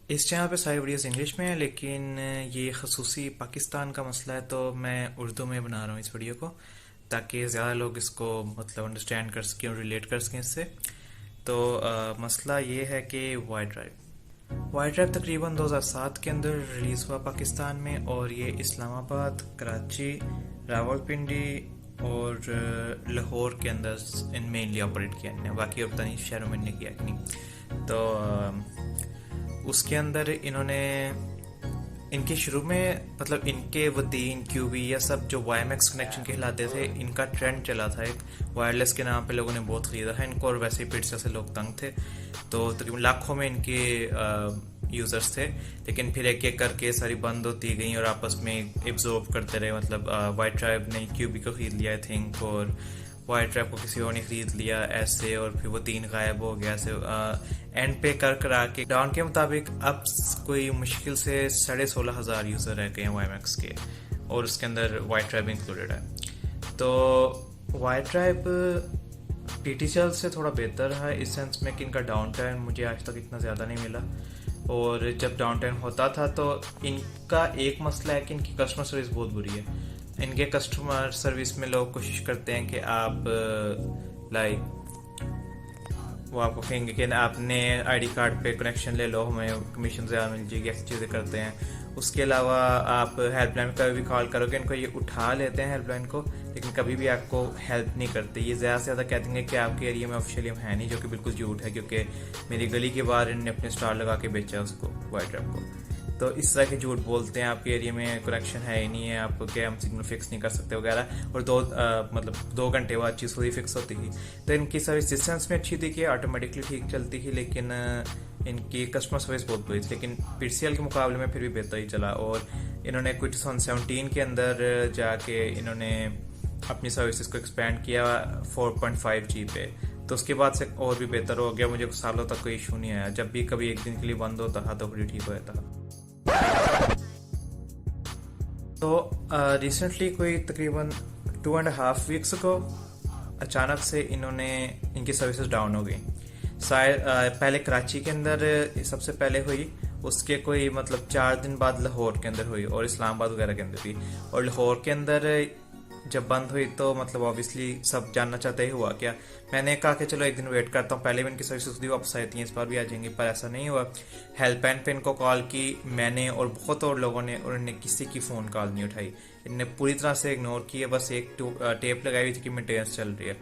इस चैनल पे सारी वीडियोस इंग्लिश में है, लेकिन ये खसूसी पाकिस्तान का मसला है तो मैं उर्दू में बना रहा हूँ इस वीडियो को, ताकि ज़्यादा लोग इसको मतलब अंडरस्टैंड कर सकें और रिलेट कर सकें इससे। तो मसला ये है कि वाई ड्राइव तकरीबन 2007 के अंदर रिलीज़ हुआ पाकिस्तान में, और ये इस्लामाबाद, कराची, रावलपिंडी और लाहौर के अंदर इन मेनली ऑपरेट किया इन्होंने। बाकी और पता नहीं शहरों में इन्होंने किया कि नहीं। तो उसके अंदर इन्होंने इनके शुरू में मतलब इनके वतीन क्यूबी या सब जो वाईएमएक्स कनेक्शन कहलाते थे, इनका ट्रेंड चला था एक वायरलेस के नाम पे। लोगों ने बहुत ख़रीदा है इनको, और वैसे ही पिट्स से लोग तंग थे। तो तकरीबन लाखों में इनके यूज़र्स थे, लेकिन फिर एक एक करके सारी बंद होती गई और आपस में एब्जॉर्ब करते रहे। मतलब वाई ट्राइब ने क्यूबी को ख़रीद लिया आई थिंक, और वाई ट्रैप को किसी और ने खरीद लिया ऐसे, और फिर वो 3 गायब हो गया ऐसे। एंड पे कर करा के डाउन के मुताबिक अब कोई मुश्किल से 16,500 यूज़र रह गए हैं वाईमैक्स के, और उसके अंदर वाई ट्राइब इंक्लूडेड है। तो वाई ट्राइब पीटीसीएल से थोड़ा बेहतर है इस सेंस में कि इनका डाउन टाइम मुझे आज तक इतना ज़्यादा नहीं मिला, और जब डाउन टाइम होता था तो इनका एक मसला है कि इनकी कस्टमर सर्विस बहुत बुरी है। इनके कस्टमर सर्विस में लोग कोशिश करते हैं कि आप लाइक वो आपको कहेंगे कि आपने आईडी कार्ड पे कनेक्शन ले लो, हमें कमीशन ज़्यादा मिल जाएगी, ऐसी चीज़ें करते हैं। उसके अलावा आप हेल्पलाइन पर कभी भी कॉल करोगे इनको ये उठा लेते हैं हेल्पलाइन को, लेकिन कभी भी आपको हेल्प नहीं करते। ये ज़्यादा से ज़्यादा कह देंगे कि आपके एरिया में ऑफिशियली हम है नहीं, जो कि बिल्कुल झूठ है, क्योंकि मेरी गली के बाहर इन्होंने अपने स्टॉल लगा के बेचा उसको, वाई ट्रैप को। तो इस तरह के झूठ बोलते हैं, आपके एरिया में कनेक्शन है ही नहीं है, आपको क्या हम सिग्नल फिक्स नहीं कर सकते वगैरह। और मतलब 2 घंटे बाद चीज़ खुद ही फिक्स होती थी। तो इनकी सर्विस डिस्टेंस में अच्छी थी कि ऑटोमेटिकली ठीक चलती थी, लेकिन इनकी कस्टमर सर्विस बहुत बुरी थी। लेकिन पीसीएल के मुकाबले में फिर भी बेहतर ही चला, और इन्होंने कुछ 2017 के अंदर जाके इन्होंने अपनी सर्विसेज को एक्सपेंड किया 4.5G पे। तो उसके बाद से और भी बेहतर हो गया, मुझे सालों तक कोई इशू नहीं आया। जब भी कभी एक दिन के लिए बंद होता था तो फिर ठीक हो जाता था। तो रिसेंटली कोई तकरीबन 2.5 वीक्स को अचानक से इनकी सर्विसेज डाउन हो गई। शायद पहले कराची के अंदर सबसे पहले हुई, उसके कोई मतलब 4 दिन बाद लाहौर के अंदर हुई, और इस्लामाबाद वगैरह के अंदर भी। और लाहौर के अंदर जब बंद हुई तो मतलब ऑब्वियसली सब जानना चाहते ही हुआ क्या। मैंने कहा कि चलो एक दिन वेट करता हूँ, पहले भी इनकी सर्विस खुद ही वापस आई थी, इस बार भी आ जाएंगी, पर ऐसा नहीं हुआ। हेल्पलाइन पे इनको कॉल की मैंने और बहुत और लोगों ने, और इन्होंने किसी की फ़ोन कॉल नहीं उठाई। इनने पूरी तरह से इग्नोर की है, बस एक टेप लगाई हुई थी कि मेंटेनेंस चल रही है।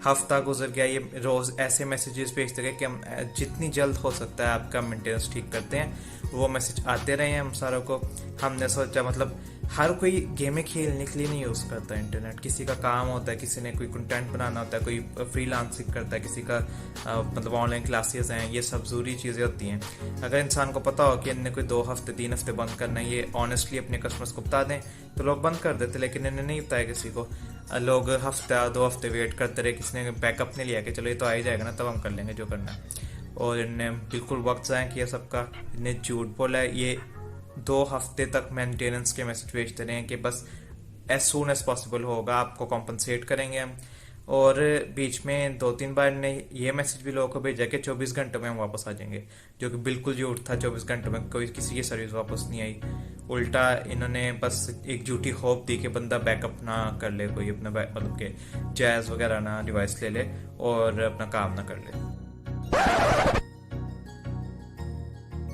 हफ्ता गुजर गया, ये रोज़ ऐसे मैसेजेस भेजते गए कि हम जितनी जल्द हो सकता है आपका मेंटेनेंस ठीक करते हैं। वो मैसेज आते रहे हैं हम सारों को। हमने सोचा मतलब हर कोई गेमें खेलने के लिए नहीं यूज़ करता इंटरनेट, किसी का काम होता है, किसी ने कोई कंटेंट बनाना होता है, कोई फ्रीलांसिंग करता है, किसी का मतलब ऑनलाइन क्लासेस हैं, ये सब ज़रूरी चीज़ें होती हैं। अगर इंसान को पता हो कि इन्हें कोई 2 हफ्ते 3 हफ्ते बंद करना है, ये ऑनेस्टली अपने कस्टमर्स को बता दें तो लोग बंद कर देते, लेकिन इन्हें नहीं बताया किसी को। लोग हफ्ता 2 हफ्ते वेट करते रहे, किसी ने बैकअप नहीं लिया कि चलो ये तो आ ही जाएगा ना, तब हम कर लेंगे जो करना है। और इन्हें बिल्कुल वक्त ज़ाया किया सबका, इन्हें झूठ बोला है। ये 2 हफ्ते तक मेंटेनेंस के मैसेज भेजते रहे हैं कि बस एज सून एज पॉसिबल होगा, आपको कॉम्पनसेट करेंगे हम। और बीच में 2-3 बार ने ये मैसेज भी लोगों को भेजा कि 24 घंटों में हम वापस आ जाएंगे, जो कि बिल्कुल झूठ था। 24 घंटों में कोई किसी की सर्विस वापस नहीं आई। उल्टा इन्होंने बस एक झूठी होप दी कि बंदा बैकअप ना कर ले, कोई अपना मतलब के जैज वगैरह ना डिवाइस ले ले और अपना काम ना कर ले।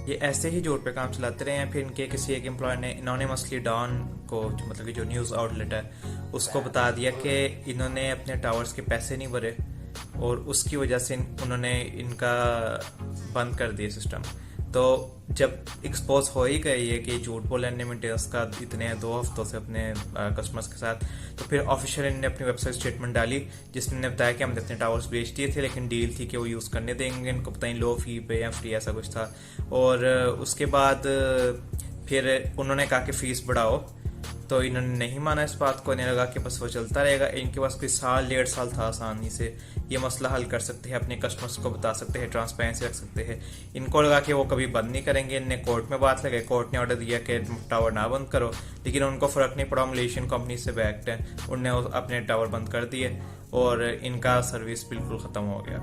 ये ऐसे ही जोड़ पे काम चलाते रहे हैं। फिर इनके किसी एक एम्प्लॉय ने इन्होंने डॉन को, मतलब कि जो न्यूज़ आउटलेट है, उसको बता दिया कि इन्होंने अपने टावर्स के पैसे नहीं भरे, और उसकी वजह से उन्होंने इनका बंद कर दिया सिस्टम। तो जब एक्सपोज हो ही गई है कि झूठ बोला इन्होंने मेंटेनेंस का इतने 2 हफ्तों से अपने कस्टमर्स के साथ, तो फिर ऑफिशियल इन्होंने अपनी वेबसाइट स्टेटमेंट डाली, जिसने बताया कि हमने अपने टावर्स बेच दिए थे, लेकिन डील थी कि वो यूज़ करने देंगे, इनको पता नहीं लो फी पे या फ्री ऐसा कुछ था। और उसके बाद फिर उन्होंने कहा कि फ़ीस बढ़ाओ, तो इन्होंने नहीं माना इस बात को। इन्हें लगा कि बस वो चलता रहेगा। इनके पास कोई 1.5 साल था आसानी से ये मसला हल कर सकते हैं, अपने कस्टमर्स को बता सकते हैं, ट्रांसपेरेंसी रख सकते हैं। इनको लगा कि वो कभी बंद नहीं करेंगे। इनने कोर्ट में बात लगाई, कोर्ट ने ऑर्डर दिया कि टावर ना बंद करो, लेकिन उनको फ़र्क नहीं पड़ा, मलेशियन कंपनी से बैक्ड है, उनने अपने टावर बंद कर दिए और इनका सर्विस बिल्कुल ख़त्म हो गया।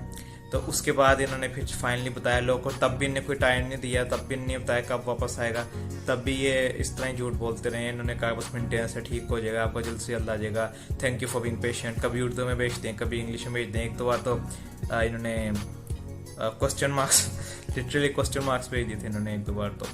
तो उसके बाद इन्होंने फिर फाइनली बताया लोगों को, तब भी इन्हें कोई टाइम नहीं दिया, तब भी नहीं बताया कब वापस आएगा, तब भी ये इस तरह ही झूठ बोलते रहे। इन्होंने कहा बस मेंटेनेंस से ठीक हो जाएगा, आपको जल्द से जल्द आ जाएगा, thank you for being patient. कभी उर्दू में भेज दें, कभी इंग्लिश में भेज दें। एक दो बार तो इन्होंने question marks, literally question marks भेज दिए थे इन्होंने एक दो बार तो।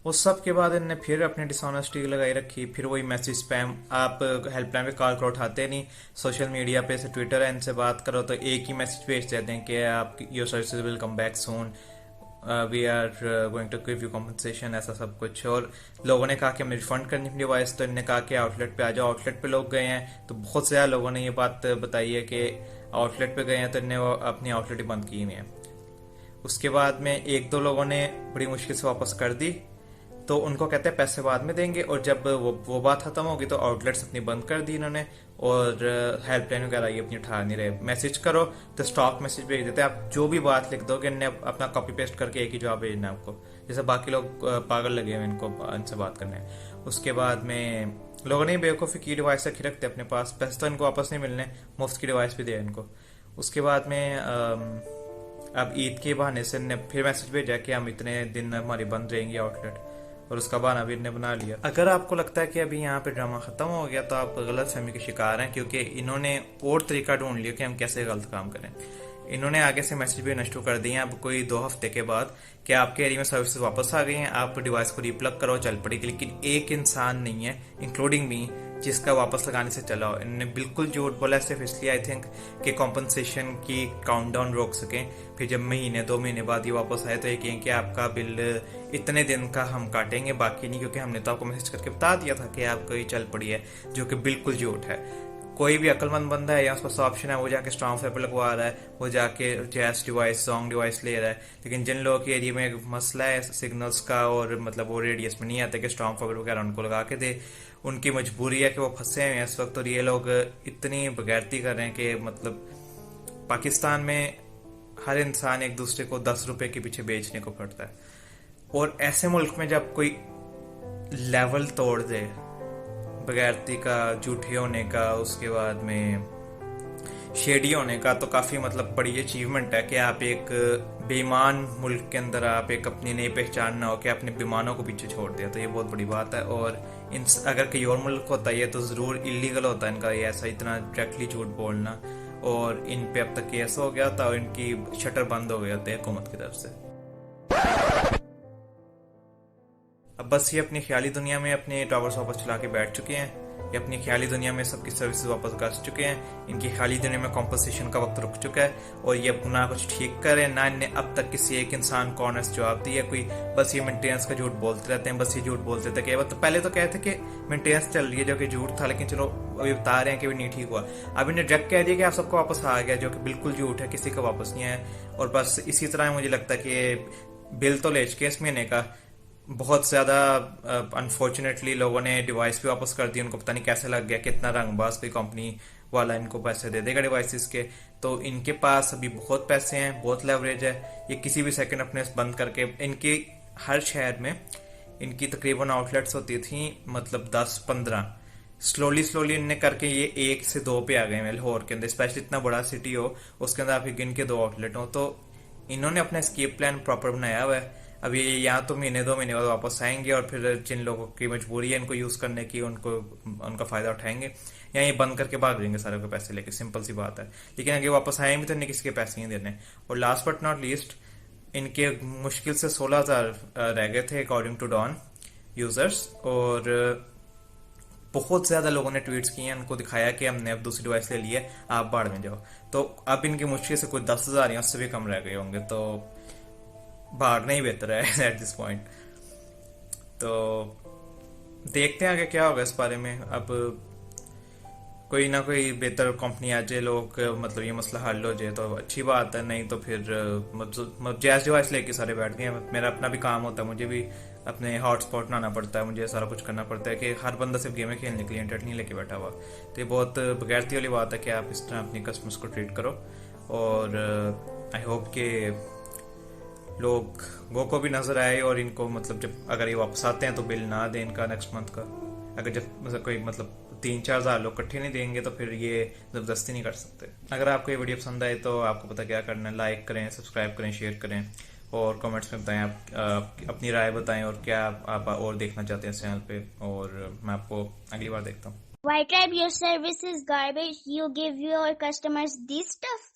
उस सब के बाद इन्होंने फिर अपनी डिसऑनेस्टी लगाई रखी, फिर वही मैसेज स्पैम। आप हेल्पलाइन पे कॉल करो, उठाते नहीं, सोशल मीडिया पे से ट्विटर है, इनसे बात करो तो एक ही मैसेज भेज देते हैं कि आप your services will come back soon, we are going to give you compensation, ऐसा सब कुछ। और लोगों ने कहा कि हमें रिफंड करनी अपनी डिवाइस, तो इन्होंने कहा कि आउटलेट पे आ जाओ। आउटलेट पे लोग गए हैं तो बहुत से ज्यादा लोगों ने ये बात बताई है कि आउटलेट पे गए हैं तो इन्हें अपनी आउटलेट ही बंद की हुई है। उसके बाद में एक दो लोगों ने बड़ी मुश्किल से वापस कर दी, तो उनको कहते हैं पैसे बाद में देंगे, और जब वो बात खत्म होगी तो आउटलेट्स अपनी बंद कर दी इन्होंने, और हेल्पलाइन वगैरह ये अपनी उठा नहीं रहे। मैसेज करो तो स्टॉक मैसेज भेज देते हैं, आप जो भी बात लिख दोगे इन्हें अपना कॉपी पेस्ट करके एक ही जवाब भेजना है आपको, जैसे बाकी लोग पागल लगे हैं इनको इनसे बात करने। उसके बाद में लोगों ने बेवकूफ़ी की, डिवाइस रखी रखते अपने पास, पैसे तो इनको वापस नहीं मिलने, मुफ्त की डिवाइस भी दिया इनको। उसके बाद में अब ईद के बहाने से फिर मैसेज भेजा कि हम इतने दिन हमारी बंद रहेंगी आउटलेट, और उसका बहाना भी इन्होंने बना लिया। अगर आपको लगता है कि अभी यहाँ पे ड्रामा खत्म हो गया तो आप गलत फहमी के शिकार हैं, क्योंकि इन्होंने और तरीका ढूंढ लिया कि हम कैसे गलत काम करें। इन्होंने आगे से मैसेज भी नष्ट कर दिए अब कोई 2 हफ्ते के बाद कि आपके एरिया में सर्विसेज वापस आ गई हैं, आप डिवाइस को रीप्लग करो, चल पड़ेगी। लेकिन एक इंसान नहीं है, इंक्लूडिंग मी, जिसका वापस लगाने से चला हो। इन्होंने बिल्कुल झूठ बोला, सिर्फ इसलिए आई थिंक कि कॉम्पनसेशन की काउंटडाउन रोक सकें। फिर जब महीने 2 महीने बाद ये वापस आए तो ये कहें कि आपका बिल इतने दिन का हम काटेंगे, बाकी नहीं, क्योंकि हमने तो आपको मैसेज करके बता दिया था कि आपको ये चल पड़ी है, जो कि बिल्कुल झूठ है। कोई भी अक्लमंद बंदा है, या उसके पास ऑप्शन है, वो जाके स्ट्रॉन्ग फेपर लगवा रहा है, वो जाके जैस डिवाइस, सॉन्ग डिवाइस ले रहा है। लेकिन जिन लोगों के एरिया में एक मसला है सिग्नल्स का, और मतलब वो रेडियस में नहीं आते कि स्ट्रॉन्ग फेपर वगैरह उनको लगा के दे, उनकी मजबूरी है कि वो फंसे हुए हैं इस वक्त। और ये लोग इतनी बगैरती कर रहे हैं कि मतलब पाकिस्तान में हर इंसान एक दूसरे को 10 रुपए के पीछे बेचने को पड़ता है, और ऐसे मुल्क में जब कोई लेवल तोड़ दे बगैरती का, झूठे होने का, उसके बाद में शेडी होने का, तो काफी मतलब बड़ी अचीवमेंट है कि आप एक बेईमान मुल्क के अंदर आप एक अपनी नई पहचान ना हो कि आपने बेईमानों को पीछे छोड़ दिया, तो ये बहुत बड़ी बात है। और इन अगर कहीं और मुल्क होता है ये तो जरूर इलीगल होता है इनका ये ऐसा इतना डायरेक्टली झूठ बोलना, और इन पे अब तक केस हो गया था और इनकी शटर बंद हो गए थे हुकूमत की तरफ से। अब बस ये अपनी ख्याली दुनिया में अपने टावर्स वापस चला के बैठ चुके हैं, ये अपनी ख्याली दुनिया में सबकी सर्विसेज वापस कर चुके हैं। इनकी ख्याली दुनिया में कॉम्पनसेशन का वक्त रुक चुका है, और ये ना कुछ ठीक करे, ना इन्हें अब तक किसी एक इंसान को ऑनेस्ट जवाब दिया कोई। बस ये मेंटेनेंस का झूठ बोलते रहते हैं, बस ये झूठ बोलते थे कि तो पहले तो कहते कि मेंटेनेंस चल रही है, जो कि झूठ था, लेकिन चलो अभी बता रहे हैं कि भी नहीं ठीक हुआ। अब इन्हें डायरेक्ट कह दिया कि आप सबको वापस आ गया, जो कि बिल्कुल झूठ है, किसी का वापस नहीं आया। और बस इसी तरह मुझे लगता है कि बिल तो ले चुके इस महीने का बहुत ज्यादा। अनफॉर्चुनेटली लोगों ने डिवाइस भी वापस कर दी, उनको पता नहीं कैसे लग गया, कितना रंगबाज कोई कंपनी वाला इनको पैसे दे देगा डिवाइसेस के। तो इनके पास अभी बहुत पैसे हैं, बहुत लेवरेज है, ये किसी भी सेकंड अपने बंद करके, इनके हर शहर में इनकी तकरीबन आउटलेट्स होती थी मतलब 10-15, स्लोली स्लोली इनने करके ये 1 से 2 पे आ गए हैं लाहौर के अंदर। स्पेशली इतना बड़ा सिटी हो उसके अंदर आपके गिन के 2 आउटलेट हो, तो इन्होंने अपना स्केप प्लान प्रॉपर बनाया हुआ है। अब ये यहाँ तो महीने 2 महीने बाद वापस आएंगे, और फिर जिन लोगों की मजबूरी है इनको यूज करने की, उनको उनका फायदा उठाएंगे, या ये बंद करके भाग देंगे सारे के पैसे लेके, सिंपल सी बात है। लेकिन अगर वापस आए भी तो इन्हें किसी के पैसे नहीं देने। और लास्ट बट नॉट लीस्ट, इनके मुश्किल से 16,000 रह गए थे अकॉर्डिंग टू डॉन यूजर्स, और बहुत ज्यादा लोगों ने ट्वीट्स किए हैं, उनको दिखाया कि हमने अब दूसरी डिवाइस ले ली है, आप बाढ़ में जाओ। तो अब इनकी मुश्किल से कोई 10,000 या उससे भी कम रह गए होंगे, तो भागना ही बेहतर है एट दिस पॉइंट। तो देखते हैं आगे क्या होगा इस बारे में। अब कोई ना कोई बेहतर कंपनी आ जाए, लोग मतलब ये मसला हल हो जाए तो अच्छी बात है, नहीं तो फिर जैस डिवाइस लेके सारे बैठ गए। मेरा अपना भी काम होता है, मुझे भी अपने हॉटस्पॉट बनाना पड़ता है, मुझे सारा कुछ करना पड़ता है कि हर बंदा सिर्फ गेमें खेलने के लिए इंटरनेट नहीं लेके बैठा हुआ। तो ये बहुत बगैरती वाली बात है कि आप इस तरह अपनी कस्टमर्स को ट्रीट करो। और आई होप के लोगों को भी नजर आए, और इनको मतलब जब अगर ये वापस आते हैं तो बिल ना दें इनका नेक्स्ट मंथ का। अगर जब मतलब कोई मतलब 3-4 हज़ार लोग इकट्ठे नहीं देंगे तो फिर ये ज़बरदस्ती नहीं कर सकते। अगर आपको ये वीडियो पसंद आए तो आपको पता क्या करना है, लाइक करें, सब्सक्राइब करें, शेयर करें और कमेंट्स में बताएं आप अपनी राय बताएं और क्या आप और देखना चाहते हैं इस चैनल पे, और मैं आपको अगली बार देखता हूँ। White your service is garbage. You give your customers this stuff.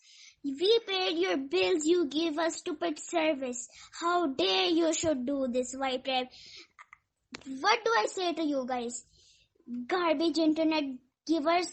We paid your bills. You give us stupid service. How dare you should do this, White What do I say to you guys? Garbage internet givers.